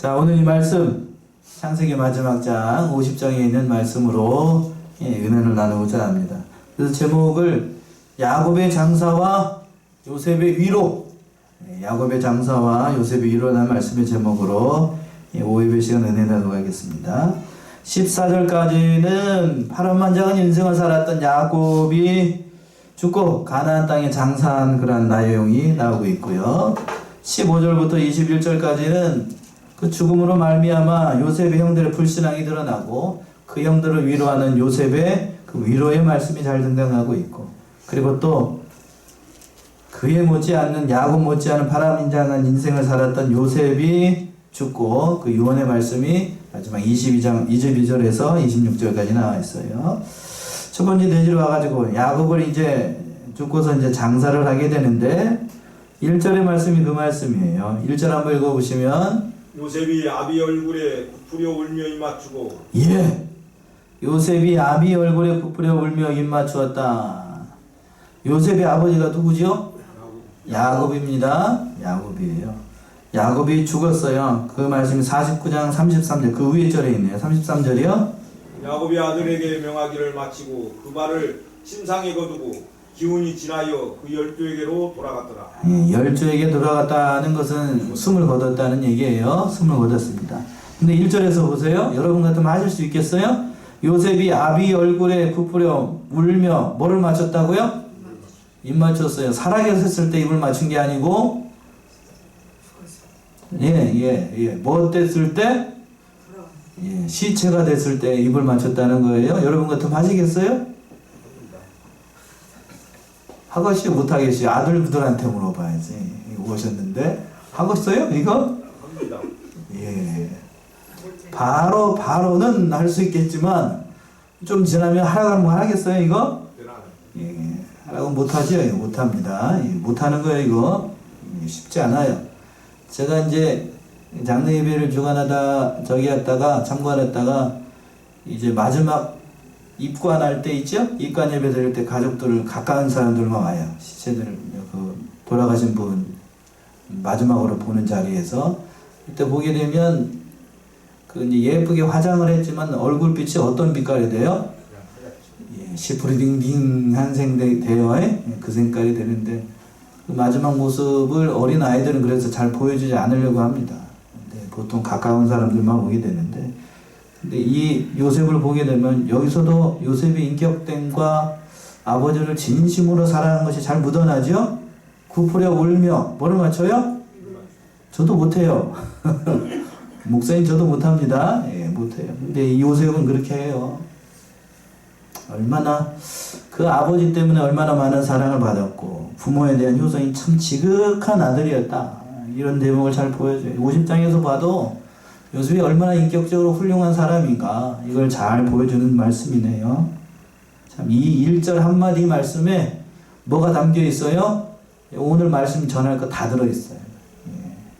자, 오늘 이 말씀 창세기 마지막 장 50장에 있는 말씀으로 은혜를 나누고자 합니다. 그래서 제목을 야곱의 장사와 요셉의 위로, 야곱의 장사와 요셉의 위로라는 말씀의 제목으로 5일의 시간 은혜 나누고 하겠습니다. 14절까지는 파란만장한 인생을 살았던 야곱이 죽고 가나안 땅에 장사한 그런 내용이 나오고 있고요. 15절부터 21절까지는 그 죽음으로 말미암아 요셉의 형들의 불신앙이 드러나고 그 형들을 위로하는 요셉의 그 위로의 말씀이 잘 등장하고 있고, 그리고 또 그에 못지않는 야곱 못지않은 파란만장한 인생을 살았던 요셉이 죽고 그 유언의 말씀이 마지막 22절에서 26절까지 나와 있어요. 첫 번째 대지로 와가지고 야곱을 이제 죽고서 이제 장사를 하게 되는데 1절의 말씀이 그 말씀이에요. 1절 한번 읽어보시면 요셉이 아비 얼굴에 부풀려 울며 입맞추고, 예, 요셉이 아비 얼굴에 부풀려 울며 입맞추었다. 요셉의 아버지가 누구죠? 야곱입니다. 야곱이에요. 야곱이 죽었어요. 그 말씀이 49장 33절 그 위에 절에 있네요. 33절이요. 야곱이 아들에게 명하기를 마치고 그 말을 침상에 거두고 기운이 지나여 그 열조에게로 돌아갔더라. 열조에게 돌아갔다는 것은 숨을 거뒀다는 얘기예요. 숨을 거뒀습니다. 근데 1절에서 보세요. 여러분 같으면 하실 수 있겠어요? 요셉이 아비 얼굴에 부풀려 울며 뭐를 맞췄다고요? 입 맞췄어요. 살아계셨을 때 입을 맞춘 게 아니고 뭐 됐을 때? 시체가 됐을 때 입을 맞췄다는 거예요. 여러분 같으면 하시겠어요? 하겠어요? 못하겠어요? 아들들한테 물어봐야지. 이거 오셨는데 하겠어요? 이거? 합니다. 예. 바로는 할 수 있겠지만 좀 지나면 하라고 하면 하겠어요? 이거? 예. 하라고 못하죠? 못합니다. 못하는 거예요, 이거. 쉽지 않아요. 제가 이제 장례 예배를 주관하다 저기 했다가 참관했다가 이제 마지막 입관할 때 있죠? 입관 예배 드릴 때 가족들 가까운 사람들만 와요. 시체들을 그 돌아가신 분 마지막으로 보는 자리에서 그때 보게 되면 그 이제 예쁘게 화장을 했지만 얼굴빛이 어떤 빛깔이 돼요? 시프리딩딩한 생되어의 그 색깔이 되는데 그 마지막 모습을 어린 아이들은 그래서 잘 보여주지 않으려고 합니다. 근데 보통 가까운 사람들만 오게 되는데, 근데 이 요셉을 보게 되면 여기서도 요셉의 인격됨과 아버지를 진심으로 사랑하는 것이 잘 묻어나죠? 부풀려 울며 뭐를 맞춰요? 저도 못해요. 목사님 저도 못합니다. 예, 못해요. 근데 이 요셉은 그렇게 해요. 얼마나 그 아버지 때문에 얼마나 많은 사랑을 받았고 부모에 대한 효성이 참 지극한 아들이었다. 이런 대목을 잘 보여줘요. 50장에서 봐도 요셉이 얼마나 인격적으로 훌륭한 사람인가 이걸 잘 보여주는 말씀이네요. 참 이 1절 한마디 말씀에 뭐가 담겨 있어요? 오늘 말씀 전할 거 다 들어있어요.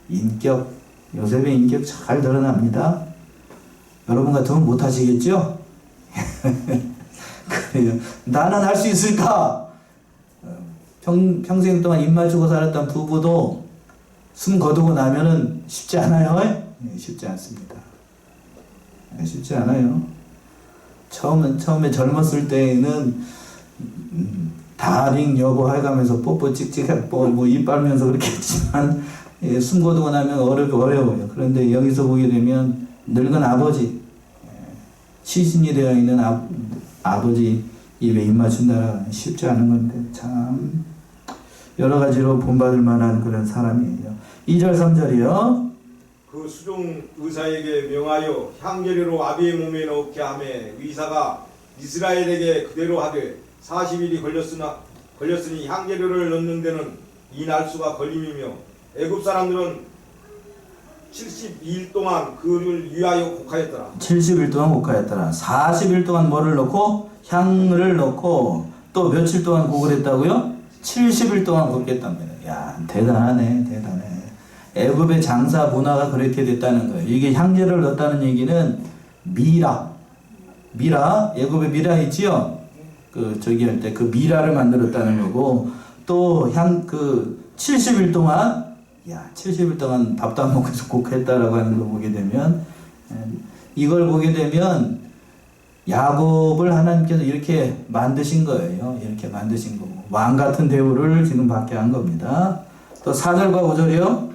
인격, 요셉의 인격 잘 드러납니다. 여러분 같으면 못하시겠죠? 그래요. 나는 할 수 있을까? 평생 동안 입 맞추고 살았던 부부도 숨 거두고 나면은 쉽지 않아요? 쉽지 않습니다. 쉽지 않아요. 처음에 젊었을 때는 다링 여보 해가면서 뽀뽀 찍찍 뭐 입 빨면서 그렇게 했지만 숨 거두고 나면 어려워요. 그런데 여기서 보게 되면 늙은 아버지, 시신이 되어 있는 아버지 입에 입 맞춘다 쉽지 않은 건데 참 여러 가지로 본받을 만한 그런 사람이에요. 2절 3절이요. 그 수종 의사에게 명하여 향제료로 아비의 몸에 넣게 하매 의사가 이스라엘에게 그대로 하되 40일이 걸렸으니 향제료를 넣는 데는 이 날수가 걸림이며 애굽 사람들은 72일 동안 그를 위하여 곡하였더라. 70일 동안 곡하였더라. 40일 동안 뭐를 넣고? 향을 넣고 또 며칠 동안 곡을 했다고요? 70일 동안 곡했답니다. 야, 대단하네. 애굽의 장사 문화가 그렇게 됐다는 거예요. 이게 향제를 넣었다는 얘기는 미라, 애굽의 미라 있지요? 그 저기 할 때 그 미라를 만들었다는 거고, 또 70일 동안 야, 70일 동안 밥도 안 먹고 곡했다라고 하는 걸 보게 되면, 이걸 보게 되면 야곱을 하나님께서 이렇게 만드신 거예요. 이렇게 만드신 거고 왕 같은 대우를 지금 받게 한 겁니다. 또 4절과 5절이요.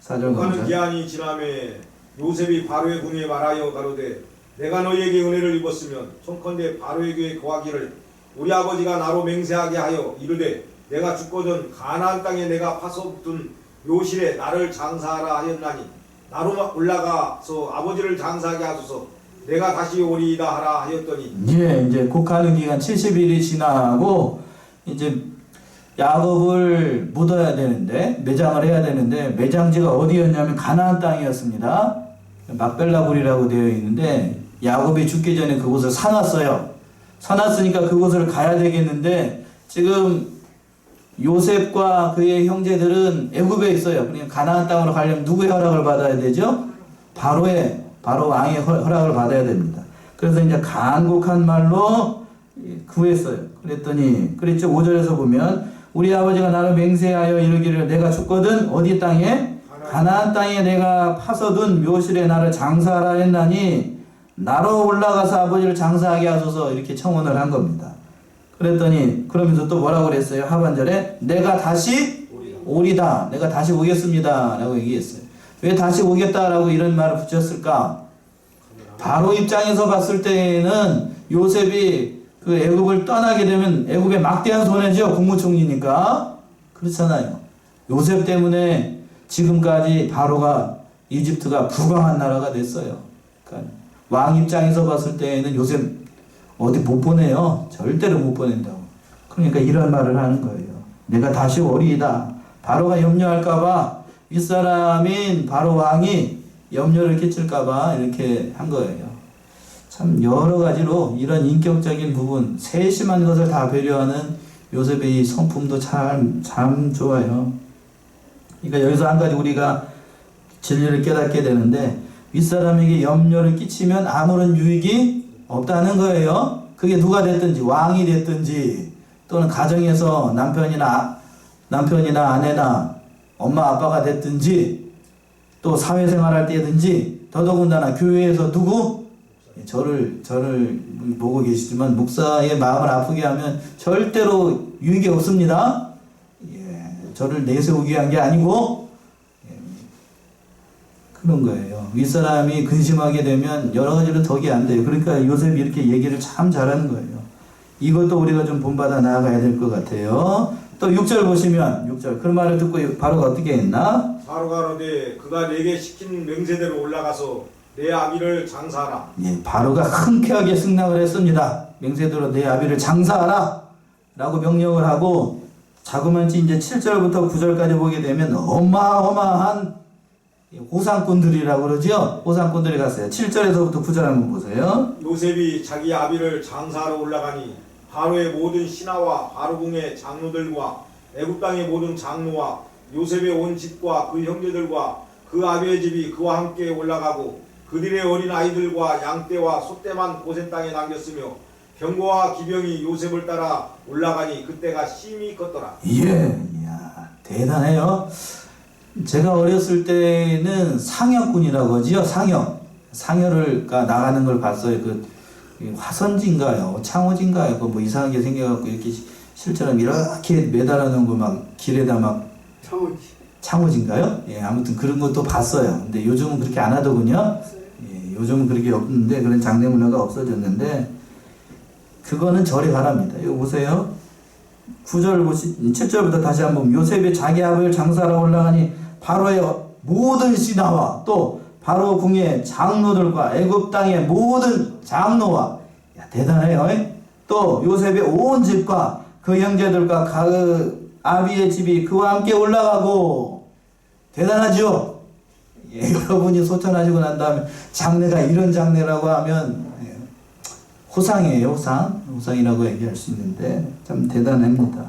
4절과 하는 5절. 기한이 지남에 요셉이 바로의 궁에 말하여 가로되 내가 너희에게 은혜를 입었으면 청컨대 바로에게 거하기를 우리 아버지가 나로 맹세하게 하여 이르되 내가 죽거든 가나안 땅에 내가 파서둔 묘실에 나를 장사하라 하였나니 나로 올라가서 아버지를 장사하게 하소서 내가 다시 오리이다 하라 하였더니 예, 이제 곡하는 기간 70일이 지나고 이제 야곱을 묻어야 되는데 매장을 해야 되는데 매장지가 어디였냐면 가나안 땅이었습니다. 막벨라불이라고 되어 있는데 야곱이 죽기 전에 그곳을 사놨어요. 사놨으니까 그곳을 가야 되겠는데 지금 요셉과 그의 형제들은 애굽에 있어요. 그러니까 가나안 땅으로 가려면 누구의 허락을 받아야 되죠? 바로 왕의 허락을 받아야 됩니다. 그래서 이제 간곡한 말로 구했어요. 그랬죠. 5절에서 보면 우리 아버지가 나를 맹세하여 이르기를 내가 죽거든 어디 땅에? 가나안 땅에 내가 파서둔 묘실에 나를 장사하라 했나니 나로 올라가서 아버지를 장사하게 하소서 이렇게 청원을 한 겁니다. 그러면서 또 뭐라고 그랬어요? 하반절에 내가 다시 오리다. 내가 다시 오겠습니다. 라고 얘기했어요. 왜 다시 오겠다라고 이런 말을 붙였을까? 바로 입장에서 봤을 때에는 요셉이 그 애굽을 떠나게 되면 애굽에 막대한 손해죠. 국무총리니까. 그렇잖아요. 요셉 때문에 지금까지 바로가 이집트가 부강한 나라가 됐어요. 그러니까 왕 입장에서 봤을 때에는 요셉 어디 못 보내요. 절대로 못 보낸다고. 그러니까 이런 말을 하는 거예요. 내가 다시 오리이다. 바로가 염려할까봐 윗사람인 바로 왕이 염려를 끼칠까봐 이렇게 한 거예요. 참 여러 가지로 이런 인격적인 부분, 세심한 것을 다 배려하는 요셉의 이 성품도 참 좋아요. 그러니까 여기서 한 가지 우리가 진리를 깨닫게 되는데 윗사람에게 염려를 끼치면 아무런 유익이 없다는 거예요. 그게 누가 됐든지 왕이 됐든지 또는 가정에서 남편이나 아내나 엄마 아빠가 됐든지 또 사회생활할 때든지 더더군다나 교회에서 누구? 저를 보고 계시지만 목사의 마음을 아프게 하면 절대로 유익이 없습니다. 저를 내세우기 위한 게 아니고 그런 거예요. 윗사람이 근심하게 되면 여러 가지로 덕이 안 돼요. 그러니까 요셉이 이렇게 얘기를 참 잘하는 거예요. 이것도 우리가 좀 본받아 나아가야 될 것 같아요. 또 6절 보시면 6절 그 말을 듣고 바로가 어떻게 했나? 바로가 가로되 그가 내게 시킨 명세대로 올라가서 내 아비를 장사하라. 예, 바로가 흔쾌하게 승낙을 했습니다. 명세대로 내 아비를 장사하라 라고 명령을 하고 자그마치 이제 7절부터 9절까지 보게 되면 어마어마한 호상꾼들이라고 그러죠. 호상꾼들이 갔어요. 7절에서부터 9절 한번 보세요. 요셉이 자기 아비를 장사하러 올라가니 바로의 모든 신하와 바로궁의 장로들과 애굽 땅의 모든 장로와 요셉의 온 집과 그 형제들과 그 아비의 집이 그와 함께 올라가고 그들의 어린 아이들과 양떼와 소떼만 고센 땅에 남겼으며 병거와 기병이 요셉을 따라 올라가니 그때가 심히 컸더라. 예, 이야, 대단해요. 제가 어렸을 때는 상여꾼이라고 하지요. 상여를 나가는 걸 봤어요. 그 화선지인가요, 창호지인가요? 그 뭐 이상하게 생겨갖고 이렇게 실처럼 이렇게 매달아 놓은 거 막 길에다 막 창호지인가요? 예, 아무튼 그런 것도 봤어요. 근데 요즘은 그렇게 안 하더군요. 예, 요즘은 그렇게 없는데 그런 장례 문화가 없어졌는데 그거는 절에 바랍니다. 이거 보세요. 7절부터 다시 한번 요셉이 자기 아버지를 장사하러 올라가니 바로의 모든 신하와 또 바로 궁의 장로들과 애굽 땅의 모든 장로와 대단해요. 또 요셉의 온 집과 그 형제들과 그 아비의 집이 그와 함께 올라가고 대단하죠. 예, 여러분이 소천하시고 난 다음에 장례가 이런 장례라고 하면 호상이에요. 호상이라고 얘기할 수 있는데 참 대단합니다.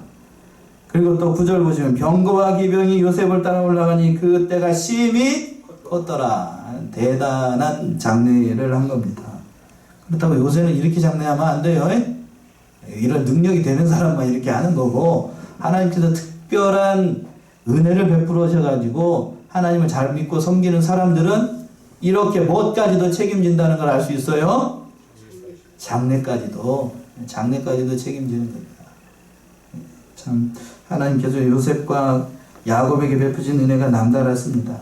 그리고 또 9절 보시면 병거와 기병이 요셉을 따라 올라가니 그때가 심히 컸더라. 대단한 장례를 한 겁니다. 그렇다고 요새는 이렇게 장례하면 안 돼요. 이런 능력이 되는 사람만 이렇게 하는 거고 하나님께서 특별한 은혜를 베풀으셔가지고 하나님을 잘 믿고 섬기는 사람들은 이렇게 무엇까지도 책임진다는 걸 알 수 있어요. 장래까지도 책임지는 겁니다. 참 하나님께서 요셉과 야곱에게 베푸신 은혜가 남다랐습니다.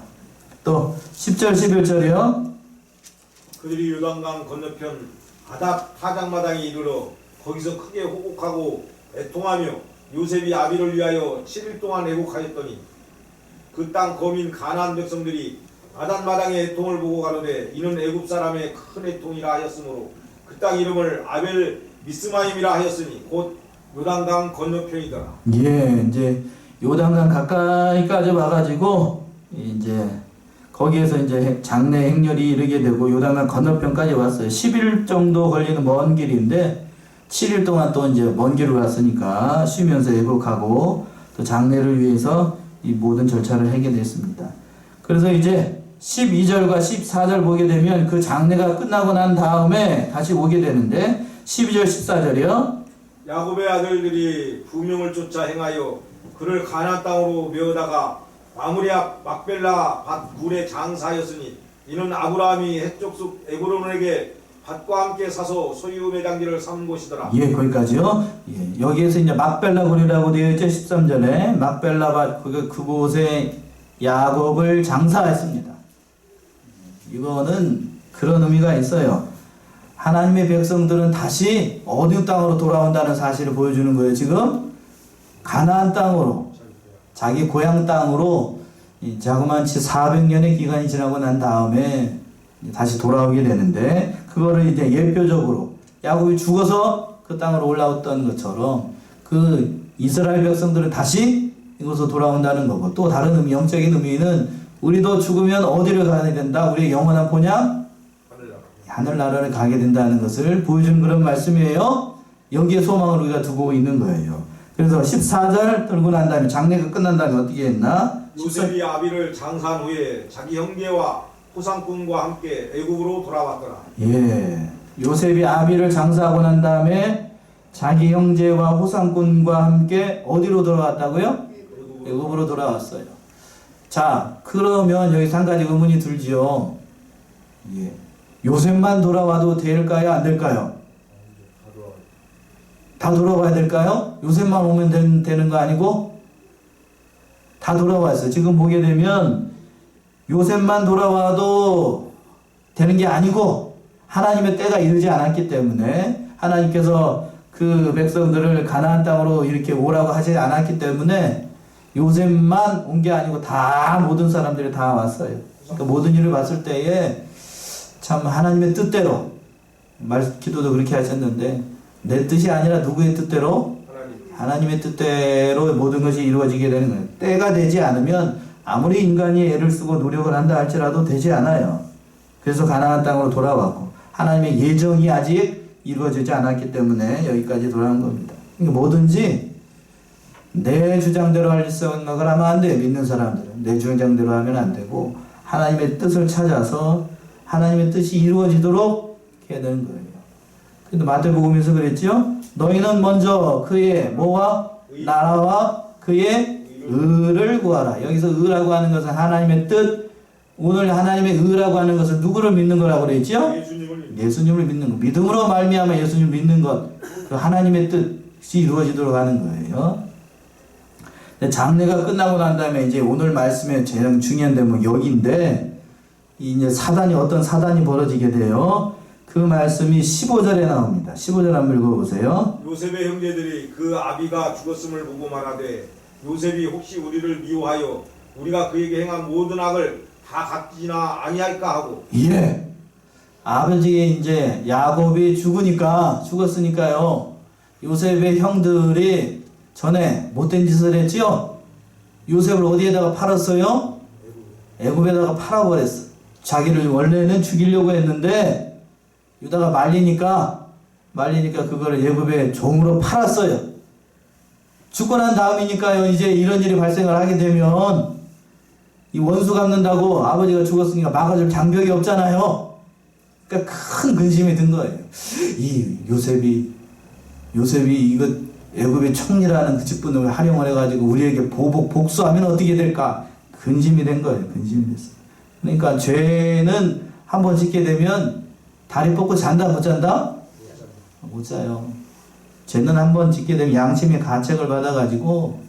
또 10절 11절이요. 그들이 요단강 건너편 아닥 타작마당에 이르러 거기서 크게 호곡하고 애통하며 요셉이 아비를 위하여 7일 동안 애곡하였더니 그 땅 거민 가나안 백성들이 아단마당의 애통을 보고 가로되 이는 애굽 사람의 큰 애통이라 하였으므로 그 땅 이름을 아벨 미스마임이라 하였으니 곧 요단강 건너편이더라. 예, 이제 요단강 가까이까지 와가지고 이제 거기에서 이제 장래 행렬이 이르게 되고 요단강 건너편까지 왔어요. 10일 정도 걸리는 먼 길인데 7일 동안 또 이제 먼 길을 왔으니까 쉬면서 애곡하고 또 장래를 위해서 이 모든 절차를 하게 됐습니다. 그래서 이제 12절과 14절 보게 되면 그 장래가 끝나고 난 다음에 다시 오게 되는데 12절 14절이요. 야곱의 아들들이 부명을 쫓아 행하여 그를 가나안 땅으로 메어다가 마므리 앞 막벨라 밭 굴에 장사하였으니 이는 아브라함이 헷족속 에브론에게 밭과 함께 사서 소유 매장지를 삼은 곳이더라. 예, 거기까지요. 예, 여기에서 이제 막벨라 굴이라고 되어 있죠. 13절에 막벨라 밭 그곳에 야곱을 장사했습니다. 이거는 그런 의미가 있어요. 하나님의 백성들은 다시 어느 땅으로 돌아온다는 사실을 보여주는 거예요. 지금 가나안 땅으로, 자기 고향 땅으로 자그마치 400년의 기간이 지나고 난 다음에 다시 돌아오게 되는데, 그거를 이제 예표적으로 야곱이 죽어서 그 땅으로 올라왔던 것처럼 그 이스라엘 백성들은 다시 이곳으로 돌아온다는 거고, 또 다른 의미, 영적인 의미는 우리도 죽으면 어디를 가야 된다? 우리의 영원한 본향? 하늘나라를 가게 된다는 것을 보여주는 그런 말씀이에요. 여기에 소망을 우리가 두고 있는 거예요. 그래서 14절 들고 난 다음에 장래가 끝난 다음에 어떻게 했나? 요셉이 아비를 장사한 후에 자기 형제와 호상꾼과 함께 애굽으로 돌아왔더라. 예, 요셉이 아비를 장사하고 난 다음에 자기 형제와 호상꾼과 함께 어디로 돌아왔다고요? 애굽으로 돌아왔어요. 자, 그러면 여기서 한 가지 의문이 들지요. 예, 요셉만 돌아와도 될까요? 안 될까요? 다 돌아와야 될까요? 요셉만 오면 되는 거 아니고 다 돌아왔어요. 지금 보게 되면 요셉만 돌아와도 되는 게 아니고 하나님의 때가 이르지 않았기 때문에, 하나님께서 그 백성들을 가나안 땅으로 이렇게 오라고 하지 않았기 때문에 요셉만 온 게 아니고 다 모든 사람들이 다 왔어요. 그러니까 모든 일을 봤을 때에 참 하나님의 뜻대로, 기도도 그렇게 하셨는데 내 뜻이 아니라 누구의 뜻대로? 하나님의 뜻대로 모든 것이 이루어지게 되는 거예요. 때가 되지 않으면 아무리 인간이 애를 쓰고 노력을 한다 할지라도 되지 않아요. 그래서 가나안 땅으로 돌아왔고 하나님의 예정이 아직 이루어지지 않았기 때문에 여기까지 돌아온 겁니다. 그러니까 뭐든지 내 주장대로 할 생각을 하면 안 돼. 믿는 사람들은 내 주장대로 하면 안 되고 하나님의 뜻을 찾아서 하나님의 뜻이 이루어지도록 해야 되는 거예요. 근데 마태복음에서 그랬죠. 너희는 먼저 그의 뭐와 나라와 그의 의를 구하라. 여기서 의라고 하는 것은 하나님의 뜻. 오늘 하나님의 의라고 하는 것은 누구를 믿는 거라고 그랬죠? 예수님을 믿는 것. 믿음으로 말미암아 예수님을 믿는 것. 그 하나님의 뜻이 이루어지도록 하는 거예요. 장래가 끝나고 난 다음에 이제 오늘 말씀의 제일 중요한 대목 여기인데, 이제 어떤 사단이 벌어지게 돼요. 그 말씀이 15절에 나옵니다. 15절 한번 읽어보세요. 요셉의 형제들이 그 아비가 죽었음을 보고 말하되 요셉이 혹시 우리를 미워하여 우리가 그에게 행한 모든 악을 다 갚지나 아니할까 하고. 예. 아버지 이제 야곱이 죽었으니까요. 요셉의 형들이 전에 못된 짓을 했지요. 요셉을 어디에다가 팔았어요? 애굽에다가 팔아버렸어. 자기를 원래는 죽이려고 했는데 유다가 말리니까 그거를 애굽의 종으로 팔았어요. 죽고 난 다음이니까요. 이제 이런 일이 발생을 하게 되면 이 원수 갚는다고 아버지가 죽었으니까 막아줄 장벽이 없잖아요. 그러니까 큰 근심이 든 거예요. 이 요셉이 이거 애굽의 총리라는 그 직분을 활용을 해가지고 우리에게 복수하면 어떻게 될까? 근심이 된 거예요. 근심이 됐어요. 그러니까 죄는 한번 짓게 되면 다리 뻗고 잔다 못 잔다? 못 자요. 죄는 한번 짓게 되면 양심의 가책을 받아가지고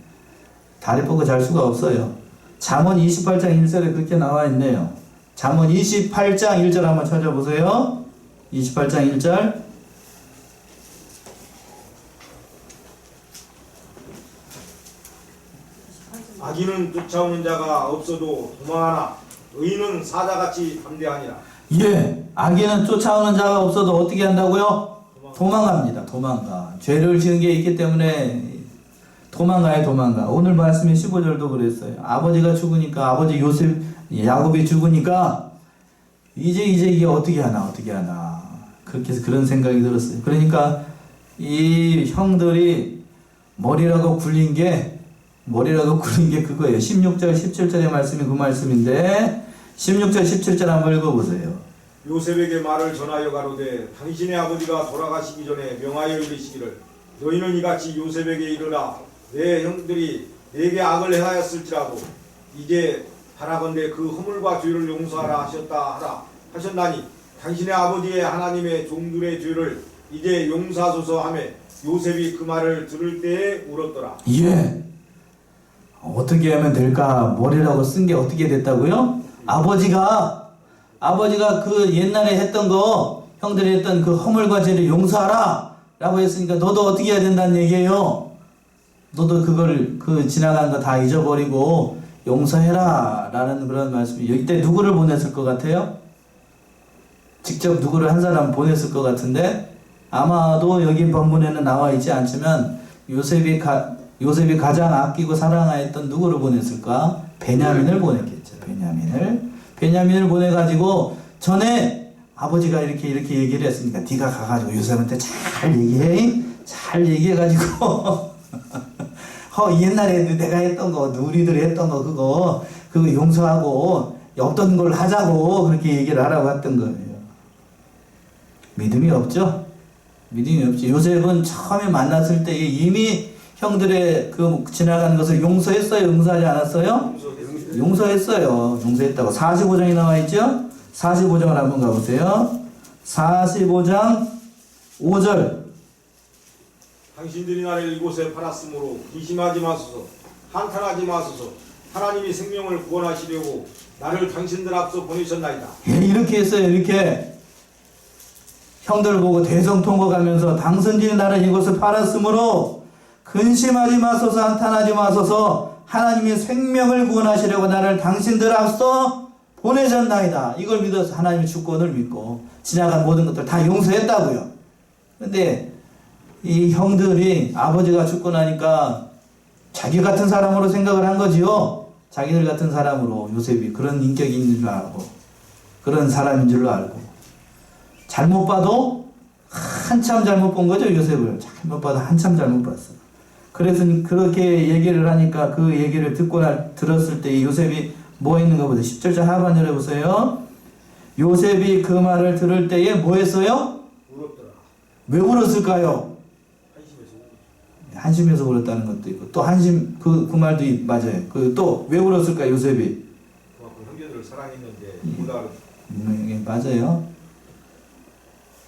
다리 뻗고 잘 수가 없어요. 잠언 28장 1절에 그렇게 나와 있네요. 잠언 28장 1절 한번 찾아보세요. 28장 1절. 악인은 쫓아오는 자가 없어도 도망하나 의인은 사자같이 담대하니라. 예, 악인은 쫓아오는 자가 없어도 어떻게 한다고요? 도망갑니다. 도망가. 죄를 지은 게 있기 때문에 도망가요. 도망가. 오늘 말씀의 15절도 그랬어요. 아버지가 죽으니까, 아버지 요셉 야곱이 죽으니까 이제 이게 어떻게 하나 그렇게 해서 그런 생각이 들었어요. 그러니까 이 형들이 머리라고 굴린 게 그거예요. 16절 17절의 말씀이 그 말씀인데 16절 17절 한번 읽어보세요. 요셉에게 말을 전하여 가로되 당신의 아버지가 돌아가시기 전에 명하여 이르시기를 너희는 이같이 요셉에게 이르라 내 형들이 내게 악을 행하였을지라도 이제 바라건대 그 허물과 죄를 용서하라 하셨나니 당신의 아버지의 하나님의 종들의 죄를 이제 용서하소서 하며 요셉이 그 말을 들을 때에 울었더라. 예. 어떻게 하면 될까? 머리라고 쓴 게 어떻게 됐다고요? 아버지가 그 옛날에 했던 거, 형들이 했던 그 허물과 죄를 용서하라! 라고 했으니까 너도 어떻게 해야 된다는 얘기예요? 너도 그걸, 지나간 거 다 잊어버리고 용서해라! 라는 그런 말씀이, 이때 누구를 보냈을 것 같아요? 직접 누구를 한 사람 보냈을 것 같은데, 아마도 여기 본문에는 나와 있지 않지만, 요셉이 가장 아끼고 사랑하였던 누구를 보냈을까? 베냐민을 보냈겠죠. 베냐민을 보내가지고 전에 아버지가 이렇게 얘기를 했으니까 네가 가가지고 요셉한테 잘 얘기해가지고 옛날에 내가 했던 거, 우리들이 했던 거 그거 용서하고 없던 걸 하자고 그렇게 얘기를 하라고 했던 거예요. 믿음이 없죠. 요셉은 처음에 만났을 때 이미 형들의 지나간 것을 용서했어요? 용서하지 않았어요? 용서했어요. 용서했다고. 45장이 나와 있죠? 45장을 한번 가보세요. 45장 5절. 당신들이 나를 이곳에 팔았으므로 기심하지 마소서, 한탄하지 마소서. 하나님이 생명을 구원하시려고 나를 당신들 앞서 보내셨나이다. 예, 이렇게 했어요. 이렇게 형들 보고 대성통곡하면서 당신들이 나를 이곳에 팔았으므로 근심하지 마소서, 한탄하지 마소서. 하나님이 생명을 구원하시려고 나를 당신들 앞서 보내셨나이다. 이걸 믿어서 하나님의 주권을 믿고 지나간 모든 것들 다 용서했다고요. 근데 이 형들이 아버지가 죽고 나니까 자기 같은 사람으로 생각을 한 거지요. 자기들 같은 사람으로 요셉이 그런 인격이 있는 줄 알고 그런 사람인 줄로 알고 잘못 봐도 한참 잘못 본 거죠. 요셉을 잘못 봐도 한참 잘못 봤어. 그래서 그렇게 얘기를 하니까 그 얘기를 들었을 때 요셉이 뭐 했는가 보세요. 17절 하반절에 보세요. 요셉이 그 말을 들을 때에 뭐 했어요? 울었더라. 왜 울었을까요? 한심해서 울었다는 것도 있고 또 한심 그 말도 맞아요. 또 왜 울었을까 요셉이? 그만큼 형제들을 사랑했는데 못 알아. 맞아요.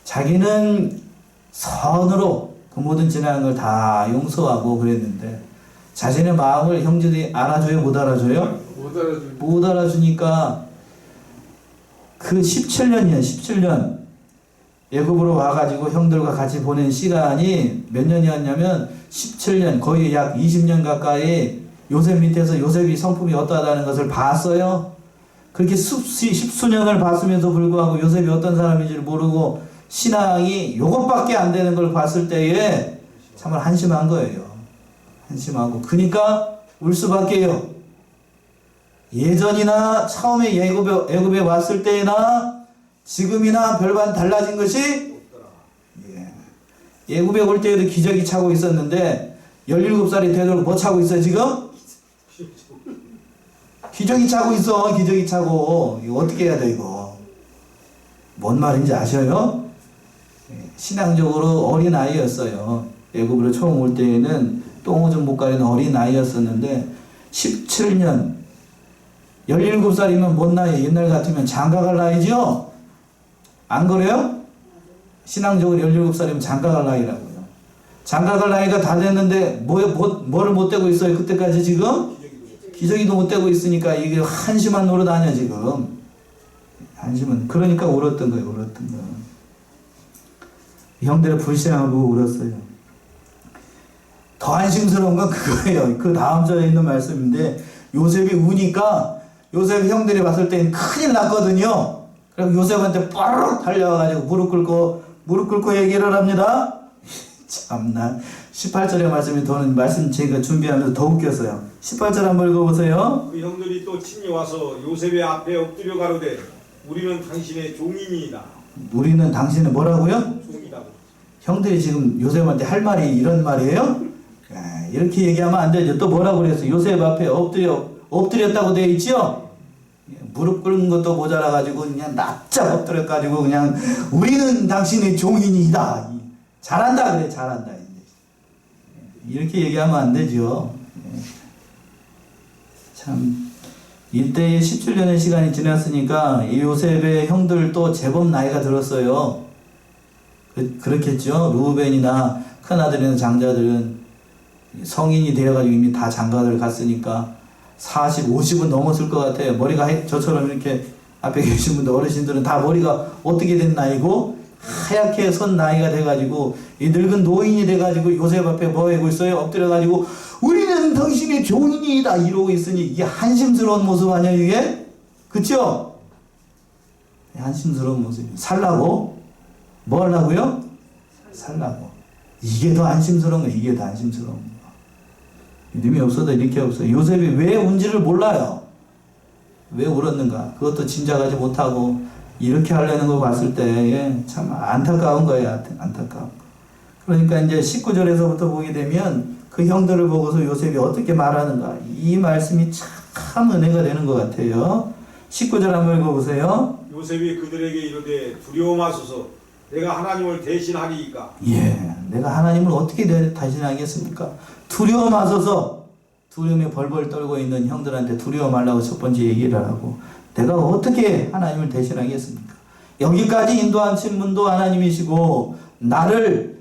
자기는 선으로 그 모든 지나간 걸 다 용서하고 그랬는데 자신의 마음을 형제들이 알아줘요? 못 알아줘요? 못 알아주니까 그 17년이에요. 17년 애굽으로 와가지고 형들과 같이 보낸 시간이 몇 년이었냐면 17년 거의 약 20년 가까이 요셉 밑에서 요셉이 성품이 어떠하다는 것을 봤어요. 그렇게 십수년을 봤음에도 불구하고 요셉이 어떤 사람인지를 모르고 신앙이 요것밖에 안 되는 걸 봤을 때에 정말 한심한 거예요. 한심하고 그러니까 울 수밖에요. 예전이나 처음에 애굽에 왔을 때나 지금이나 별반 달라진 것이 애굽에 올 때에도 기저귀 차고 있었는데 17살이 되도록 뭐 차고 있어 지금? 기저귀 차고 있어. 기저귀 차고. 이거 어떻게 해야 돼 이거? 뭔 말인지 아셔요? 신앙적으로 어린 아이였어요. 애굽으로 처음 올 때에는 똥오줌 못 가리는 어린 아이였었는데 17년 17살이면 뭔 나이? 옛날 같으면 장가갈 나이지요? 안 그래요? 신앙적으로 17살이면 장가갈 나이라고요. 장가갈 나이가 다 됐는데 뭐를 못 되고 있어요? 그때까지 지금? 기저귀도 못 되고 있으니까 이게 한심한 노릇 아니야 지금. 한심은 그러니까 울었던 거예요. 울었던 거. 형들의 불신앙을 보고 울었어요. 더 안심스러운 건 그거예요. 그 다음 절에 있는 말씀인데 요셉이 우니까 요셉 형들이 봤을 때는 큰일 났거든요. 그래서 요셉한테 빠르륵 달려와가지고 무릎 꿇고 얘기를 합니다. 참나 18절의 말씀이 더는 말씀 제가 준비하면서 더 웃겼어요. 18절 한번 읽어보세요. 그 형들이 또 친히 와서 요셉의 앞에 엎드려 가로되 우리는 당신의 종이니이다. 우리는 당신은 뭐라고요? 종이다. 형들이 지금 요셉한테 할 말이 이런 말이에요? 이렇게 얘기하면 안 되죠. 또 뭐라고 그랬어요? 요셉 앞에 엎드렸다고 되어 있죠? 무릎 꿇는 것도 모자라가지고 그냥 납작 엎드려가지고 그냥 우리는 당신의 종인이다. 잘한다 그래, 잘한다. 이렇게 얘기하면 안 되죠. 참 이때에 17년의 시간이 지났으니까 이 요셉의 형들도 제법 나이가 들었어요. 그렇겠죠. 루벤이나 큰아들이나 장자들은 성인이 되어가지고 이미 다 장가를 갔으니까 40, 50은 넘었을 것 같아요. 머리가 저처럼 이렇게 앞에 계신 분들 어르신들은 다 머리가 어떻게 된 나이고 하얗게 선 나이가 돼가지고 이 늙은 노인이 돼가지고 요셉 앞에 뭐 하고 있어요? 엎드려가지고 우리는 당신의 종인이다 이러고 있으니 이게 한심스러운 모습 아니야 이게? 그쵸? 한심스러운 모습. 살라고? 뭐 하려고요? 살라고. 이게 더 안심스러운 거야. 이게 더 안심스러운 거야. 믿음이 없어도 이렇게 없어요. 요셉이 왜 운지를 몰라요. 왜 울었는가. 그것도 짐작하지 못하고 이렇게 하려는 거 봤을 때 참 안타까운 거예요. 안타까운 거. 그러니까 이제 19절에서부터 보게 되면 그 형들을 보고서 요셉이 어떻게 말하는가. 이 말씀이 참 은혜가 되는 것 같아요. 19절 한번 읽어보세요. 요셉이 그들에게 이르되 두려워 마소서 내가 하나님을 대신하리이까. 예, 내가 하나님을 어떻게 대신하겠습니까? 두려워 마소서. 두려움에 벌벌 떨고 있는 형들한테 두려워 말라고 첫 번째 얘기를 하고 내가 어떻게 하나님을 대신하겠습니까? 여기까지 인도하신 분도 하나님이시고 나를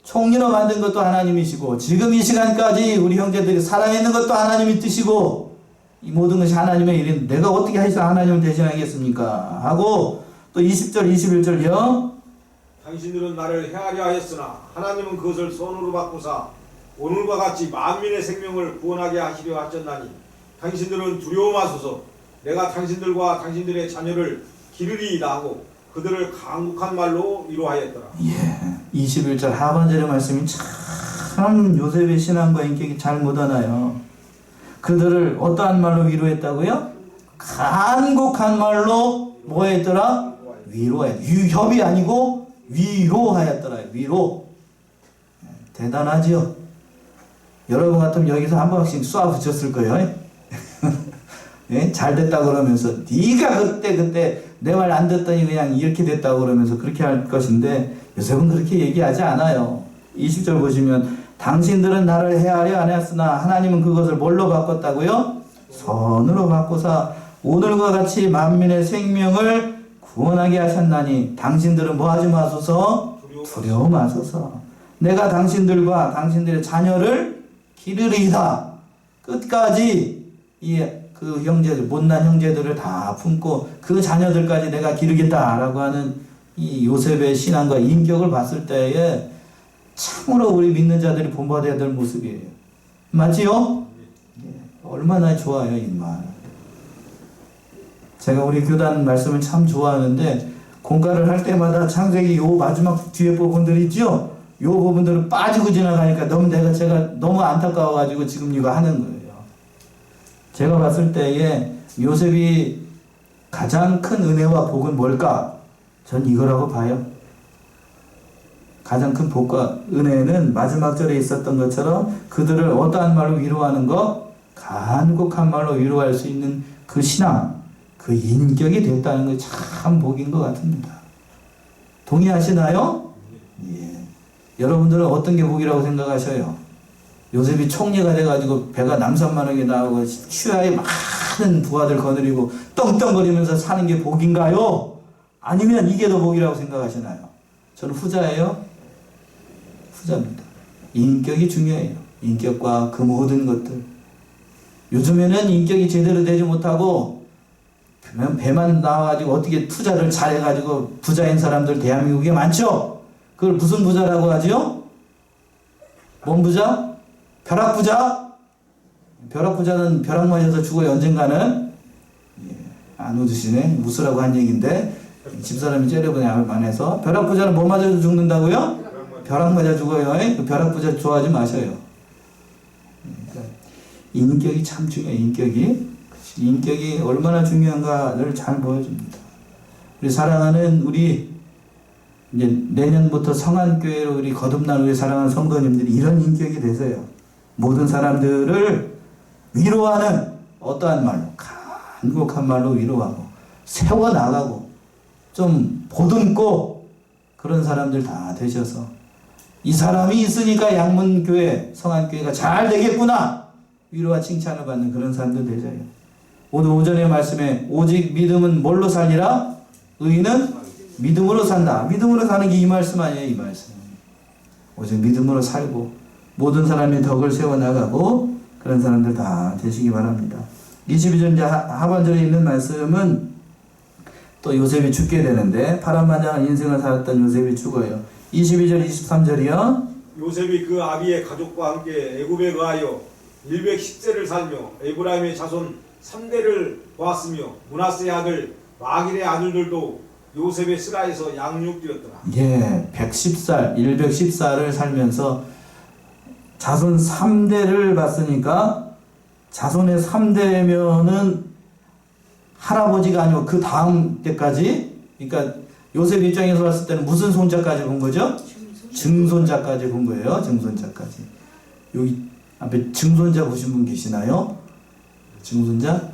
총리로 만든 것도 하나님이시고 지금 이 시간까지 우리 형제들이 살아있는 것도 하나님이 뜻이고 이 모든 것이 하나님의 일인데 내가 어떻게 해서 하나님을 대신하겠습니까? 하고 또 20절 21절요. 당신들은 나를 헤아려 하였으나 하나님은 그것을 선으로 바꾸사 오늘과 같이 만민의 생명을 구원하게 하시려 하셨나니 당신들은 두려워 마소서 내가 당신들과 당신들의 자녀를 기르리이다 하고 그들을 강국한 말로 위로하였더라. 예, 21절 하반절의 말씀이 참 요셉의 신앙과 인격이 잘 묻어나요. 그들을 어떠한 말로 위로했다고요? 간곡한 말로 뭐 했더라? 위로해. 협이 아니고 위로하였더라. 위로. 대단하죠. 여러분 같으면 여기서 한 번씩 쏴 붙였을 거예요. 예? 잘 됐다 그러면서 네가 그때 내 말 안 듣더니 그냥 이렇게 됐다고 그러면서 그렇게 할 것인데 요셉은 그렇게 얘기하지 않아요. 20절 보시면 당신들은 나를 헤아려 안 했으나 하나님은 그것을 뭘로 바꿨다고요? 선으로 바꾸사 오늘과 같이 만민의 생명을 구원하게 하셨나니 당신들은 뭐 하지 마소서? 두려워 마소서. 내가 당신들과 당신들의 자녀를 기르리이다. 끝까지 그 형제들, 못난 형제들을 다 품고 그 자녀들까지 내가 기르겠다라고 하는 이 요셉의 신앙과 인격을 봤을 때에 참으로 우리 믿는 자들이 본받아야 될 모습이에요. 맞지요? 예, 얼마나 좋아요, 이 말. 제가 우리 교단 말씀을 참 좋아하는데 공가를 할 때마다 창세기 요 마지막 뒤에 부분들 있죠? 요 부분들은 빠지고 지나가니까 제가 너무 안타까워가지고 지금 이거 하는 거예요. 제가 봤을 때에 요셉이 가장 큰 은혜와 복은 뭘까? 전 이거라고 봐요. 가장 큰 복과 은혜는 마지막 절에 있었던 것처럼 그들을 어떠한 말로 위로하는 것, 간곡한 말로 위로할 수 있는 그 신앙, 그 인격이 됐다는 게 참 복인 것 같습니다. 동의하시나요? 예. 여러분들은 어떤 게 복이라고 생각하셔요? 요셉이 총리가 돼가지고 배가 남산만하게 나오고 추하에 많은 부하들 거느리고 떵떵거리면서 사는 게 복인가요? 아니면 이게 더 복이라고 생각하시나요? 저는 후자예요. 후자입니다. 인격이 중요해요. 인격과 그 모든 것들. 요즘에는 인격이 제대로 되지 못하고 배만 나와가지고 어떻게 투자를 잘해가지고 부자인 사람들 대한민국에 많죠? 그걸 무슨 부자라고 하죠? 뭔 부자? 벼락부자? 벼락부자는 벼락 맞아서 죽어요, 언젠가는. 안 웃으시네. 웃으라고 한 얘기인데 집사람이 째려보냐 안해서. 벼락부자는 뭐 맞아서 죽는다고요? 벼락 맞아 죽어요. 그 벼락부자 좋아하지 마셔요. 그러니까 인격이 참 중요해요. 인격이 얼마나 중요한가를 잘 보여줍니다. 우리 사랑하는 우리 이제 내년부터 성안교회로 우리 거듭난 우리 사랑하는 성도님들이 이런 인격이 되세요. 모든 사람들을 위로하는 어떠한 말로, 간곡한 말로 위로하고 세워나가고 좀 보듬고 그런 사람들 다 되셔서 이 사람이 있으니까 양문교회, 성안교회가 잘 되겠구나 위로와 칭찬을 받는 그런 사람들 되세요. 오늘 오전의 말씀에 오직 믿음은 뭘로 살리라? 의인은 믿음으로 산다. 믿음으로 사는 게 이 말씀 아니에요, 이 말씀. 오직 믿음으로 살고 모든 사람의 덕을 세워나가고 그런 사람들 다 되시기 바랍니다. 22절 하반절에 있는 말씀은 또 요셉이 죽게 되는데 파란만장한 인생을 살았던 요셉이 죽어요. 22절 23절이요. 요셉이 그 아비의 가족과 함께 애굽에 거하여 110세를 살며 에브라임의 자손 3대를 보았으며 므낫세의 아들 마길의 아들들도 요셉의 스라에서 양육되었더라. 예, 110살을 살면서 자손 3대를 봤으니까 자손의 3대면은 할아버지가 아니고 그 다음 때까지, 그러니까 요셉 입장에서 봤을 때는 무슨 손자까지 본 거죠? 증손자까지 본 거예요. 증손자까지. 여기 앞에 증손자 보신 분 계시나요? 증손자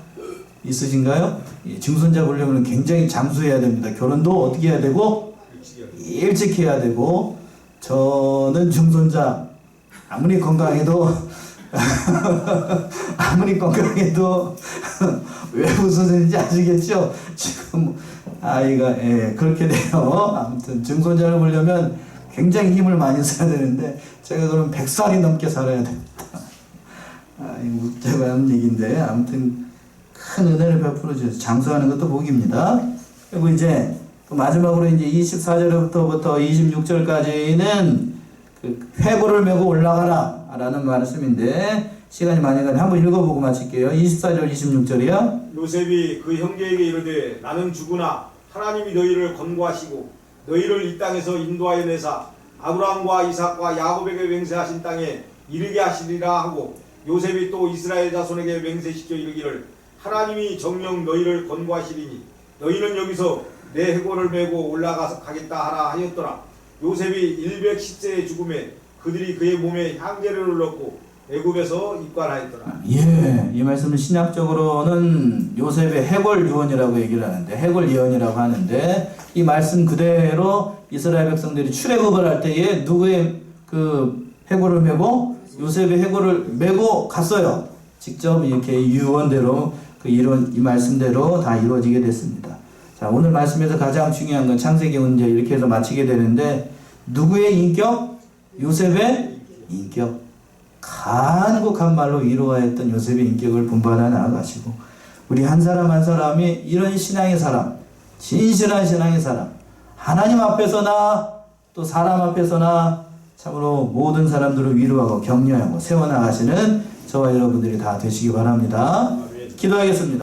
있으신가요? 예, 증손자 보려면 굉장히 장수해야 됩니다. 결혼도 어떻게 해야 되고 일찍 해야 되고. 저는 증손자 아무리 건강해도 왜 웃으시는지 아시겠죠? 지금 아이가 그렇게 돼요. 아무튼 증손자를 보려면 굉장히 힘을 많이 써야 되는데 제가 그럼 100살이 넘게 살아야 됩니다. 웃자고 하는 얘기인데 아무튼 큰 은혜를 베풀어 주셔서 장수하는 것도 복입니다. 그리고 이제 마지막으로 이제 24절부터 26절까지는 그 회고를 메고 올라가라 라는 말씀인데 시간이 많이 가니 한번 읽어보고 마칠게요. 24절 26절이요. 요셉이 그 형제에게 이르되 나는 죽으나 하나님이 너희를 권고하시고 너희를 이 땅에서 인도하여 내사 아브라함과 이삭과 야곱에게 맹세하신 땅에 이르게 하시리라 하고 요셉이 또 이스라엘 자손에게 맹세시켜 이르기를 하나님이 정녕 너희를 권고하시리니 너희는 여기서 내 해골을 메고 올라가겠다 하라 하였더라. 요셉이 110세의 죽음에 그들이 그의 몸에 향기를 넣고 애굽에서 입관하였더라. 예, 이 말씀은 신약적으로는 요셉의 해골 유언이라고 얘기를 하는데 해골 예언이라고 하는데 이 말씀 그대로 이스라엘 백성들이 출애굽을 할 때에 누구의 그 해골을 메고 요셉의 해골을 메고 갔어요. 직접 이렇게 유언대로 그 이론 이 말씀대로 다 이루어지게 됐습니다. 자, 오늘 말씀에서 가장 중요한 건 창세기 문제 이렇게 해서 마치게 되는데 누구의 인격? 요셉의 인격. 간곡한 말로 위로하였던 요셉의 인격을 본받아 나아가시고 우리 한 사람 한 사람이 이런 신앙의 사람, 진실한 신앙의 사람, 하나님 앞에서나 또 사람 앞에서나 참으로 모든 사람들을 위로하고 격려하고 세워나가시는 저와 여러분들이 다 되시기 바랍니다. 기도하겠습니다.